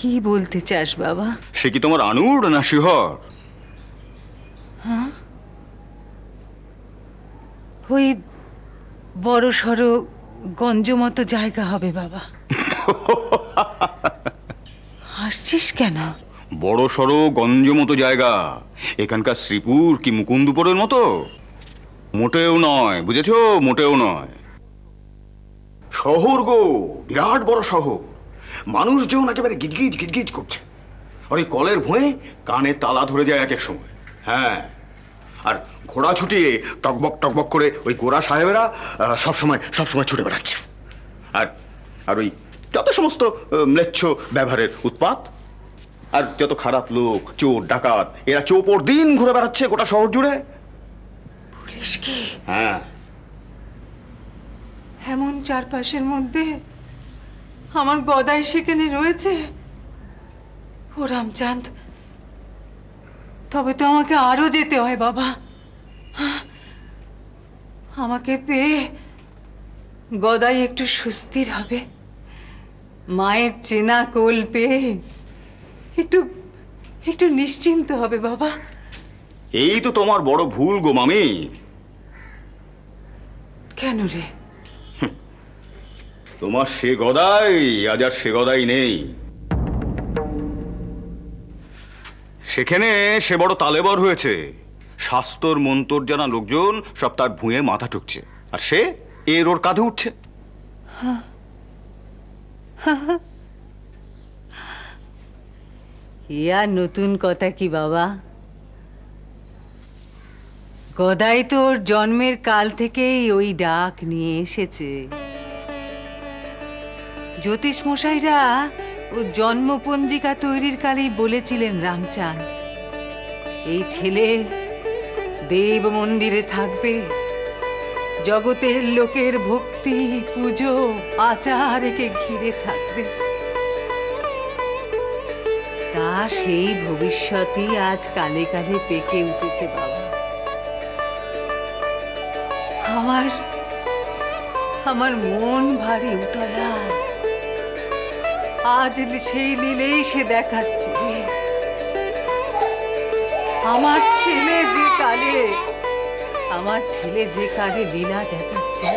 কি বলতে চাস বাবা? সে কি তোমার আনুর না শিহর? ওই বড় সড়ো গঞ্জ মতো জায়গা হবে বাবা। হাসছিস কেন? বড় সড়ো গঞ্জ মতো জায়গা এখানকার শ্রীপুর কি মুকুন্দপুরের মতো? মোটেও নয়, বুঝেছো? মোটেও নয়। শহর গো, বিরাট বড় শহর। মানুষজন একেবারে গিজগিজ গিজগিজ করছে। আর ওই কলের ভুঁয়ে কানে তালা ধরে যায় এক এক সময়। হ্যাঁ, আর ঘোড়া ছুটিয়ে টকবক টকবক করে ওই গোরা সাহেবেরা সবসময় ছুটে বেড়াচ্ছে। আর আর ওই যত সমস্ত ম্লেচ্ছ ব্যবহারের উৎপাত, আর যত খারাপ লোক, চোর ডাকাত, এরা চৌপর দিন ঘুরে বেড়াচ্ছে গোটা শহর জুড়ে। পুলিশ কি হ্যাঁ, এমন চারপাশের মধ্যে আমার গদাই সেখানে রয়েছে? ও রামচাঁদ, তবে তো আমাকে আরো যেতে হয় বাবা। আমাকে পেয়ে গদাই একটু সুস্থির হবে, মায়ের চেনা কোল পেয়ে একটু একটু নিশ্চিন্ত হবে বাবা। এই তো তোমার বড় ভুল গো মামি। কেন রে? তোমার সে গদাই আজ আর সে গদাই নেই। সেখানে সে বড় তালেবর হয়েছে। শাস্তর মন্তর জানা লোকজন সব তার ভুঁয়ে মাথা ঠুকছে, আর সে এর ওর কাঁধে উঠছে। ইয়া নতুন কথা কি বাবা? গদাই তোর জন্মের কাল থেকেই ওই ডাক নিয়ে এসেছে। জ্যোতিষ মশাইরা ও জন্মপঞ্জিকা তৈরির কালেই বলেছিলেন রামচাঁদ, এই ছেলে দেব মন্দিরে থাকবে, জগতের লোকের ভক্তি পুজো আচার একে ঘিরে থাকবে। তা সেই ভবিষ্যতই আজ কালে কালে পেকে উঠেছে বাবা। আমার মন ভারী উতলা। আজ সেই লীলেই সে দেখাচ্ছে। আমার ছেলে যে কালে লীলা দেখাচ্ছে,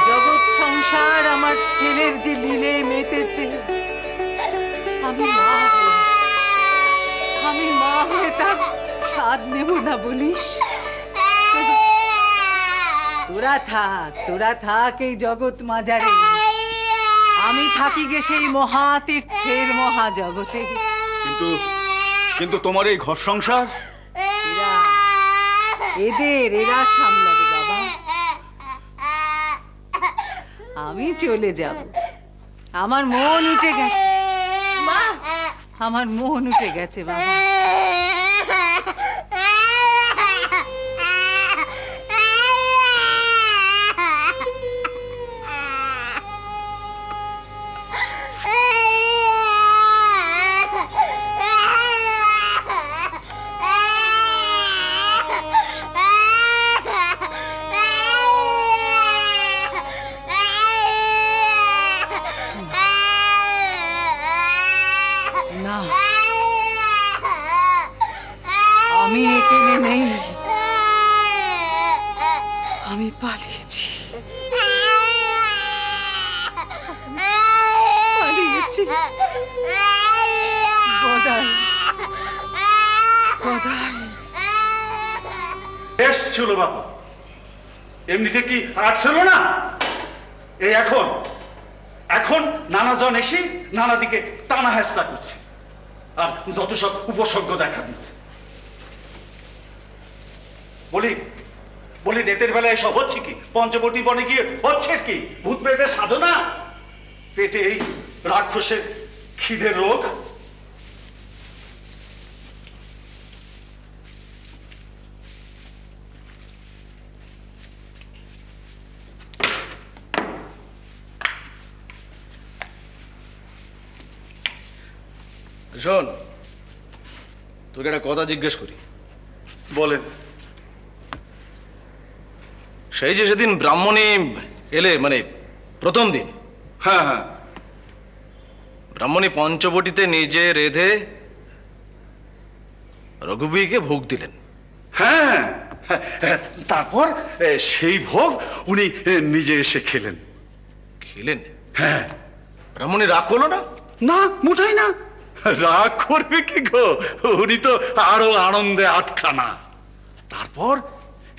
জগৎ সংসার আমার ছেলের যে লীলে মেতেছে, আমি মা হয়ে তার স্বাদ নেব না বলিস? তোরা থাক এই জগৎ মাজারে, আমি থাকি গে সেই মহাতীর্থের মহাজগতে। কিন্তু তোমার এই ঘর সংসার এরা সামলাবে বাবা। আমি চলে যাব। আমার মন উঠে গেছে মা, আমার মন উঠে গেছে বাবা। না, আমি এখানে নেই, আমি পালিয়েছি। গদাই বেশ ছিল বাবা, এমনিতে কি আর ছিল না? এই এখন নানাজন এসে নানা দিকে টানা হেঁচড়া করছে, আর যত সব উপসর্গ দেখা দিচ্ছে। বলি রেতের বেলায় এসব হচ্ছে কি? পঞ্চবটী বনে গিয়ে হচ্ছে কি? ভূত প্রেতের সাধনা, পেটে এই রাক্ষসের খিদের রোগ। শোন, তোকে একটা কথা জিজ্ঞেস করি। বলেন। সেই যে সেদিন ব্রাহ্মণী এলে, মানে প্রথম দিন, হ্যাঁ, ব্রাহ্মণী পঞ্চবটিতে নিজে রেধে রঘুবীরকে ভোগ দিলেন। হ্যাঁ, তারপর সেই ভোগ উনি নিজে এসে খেলেন। খেলেন? হ্যাঁ। ব্রাহ্মণী রাগ করলো না? না, মোটেই না। রাগ করবে কি গো, উনি তো আরো আনন্দে আটখানা। তারপর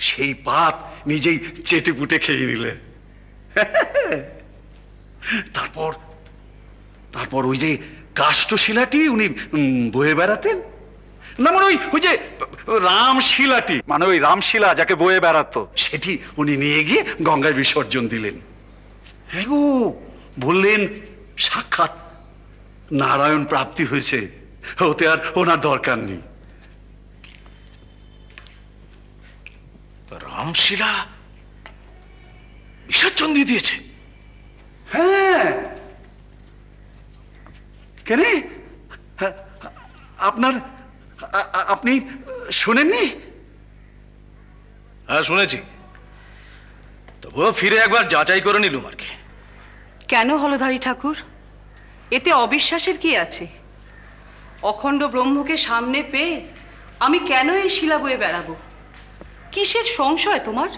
সেই পাত নিজেই চেটে পুটে খেয়ে নিলে। তারপর তারপর ওই যে কাষ্ঠশিলাটি উনি বয়ে বেড়াতেন, না মানে ওই যে রামশিলাটি, মানে ওই রামশিলা যাকে বয়ে বেড়াতো, সেটি উনি নিয়ে গিয়ে গঙ্গায় বিসর্জন দিলেন। হ্যাঁ গো, বললেন সাক্ষাৎ নারায়ণ প্রাপ্তি হয়েছে, ওতে আর ওনার দরকার নেই। রামশিলা বিসর্জন দিয়ে দিয়েছে? হ্যাঁ। কেন, আপনি শোনেননি? হ্যাঁ শুনেছি, তবুও ফিরে একবার যাচাই করে নিলুম আর কি। কেন হলধারী ঠাকুর, এতে অবিশ্বাসের কি আছে? অখণ্ড ব্রহ্মকে সামনে পেয়ে আমি কেন এই শিলা বয়ে বেড়াবো? কিসের সংশয় তোমার?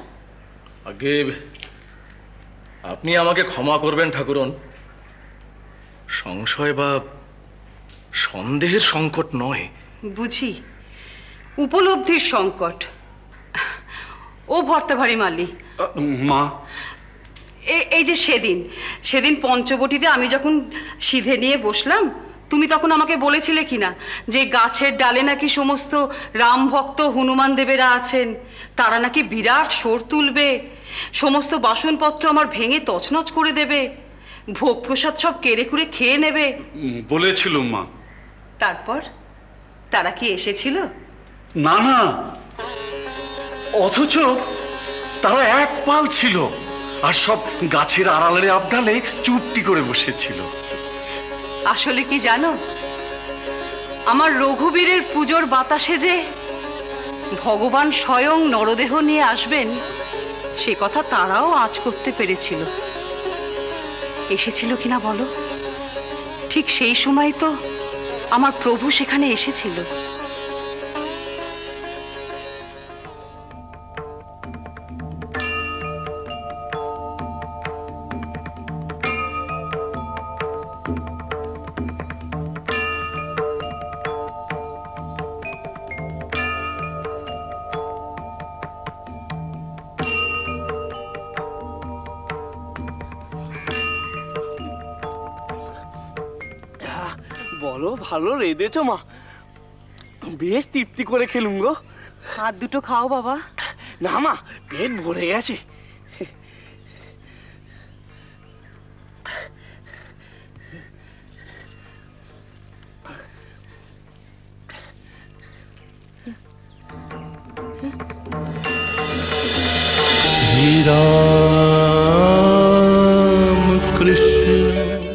আগে আপনি আমাকে ক্ষমা করবেন ঠাকুরন, সংশয় বা সন্দেহের সংকট নয়। বুঝি, উপলব্ধির সংকট। ও ভর্তাভারী মালি, মা, এই যে সেদিন পঞ্চবটিতে আমি যখন সিধে নিয়ে বসলাম, তুমি তখন আমাকে বলেছিলে কিনা যে গাছের ডালে নাকি সমস্ত রাম ভক্ত হনুমান দেবেরা আছেন, তারা নাকি বিরাট শোর তুলবে, সমস্ত বাসনপত্র আমার ভেঙে তছনছ করে দেবে, ভোগ প্রসাদ সব কেড়ে কুড়ে খেয়ে নেবে বলেছিলুম মা। তারপর তারা কি এসেছিল? না না, অথচ তারা এক পাল ছিল, আর সব গাছের আড়ালে আবডালে চুপটি করে বসেছিল। আসলে কি জানো, আমার রঘুবীরের পুজোর বাতাসে যে ভগবান স্বয়ং নরদেহ নিয়ে আসবেন, সে কথা তারাও আঁচ করতে পেরেছিল। এসেছিল কিনা বলো? ঠিক সেই সময় তো আমার প্রভু সেখানে এসেছিল। বলো, ভালো রেঁধেছো মা, বেশ তৃপ্তি করে খেলুম গো। হাত দুটো খাও বাবা। না মা, পেট ভরে গেছে। হীরা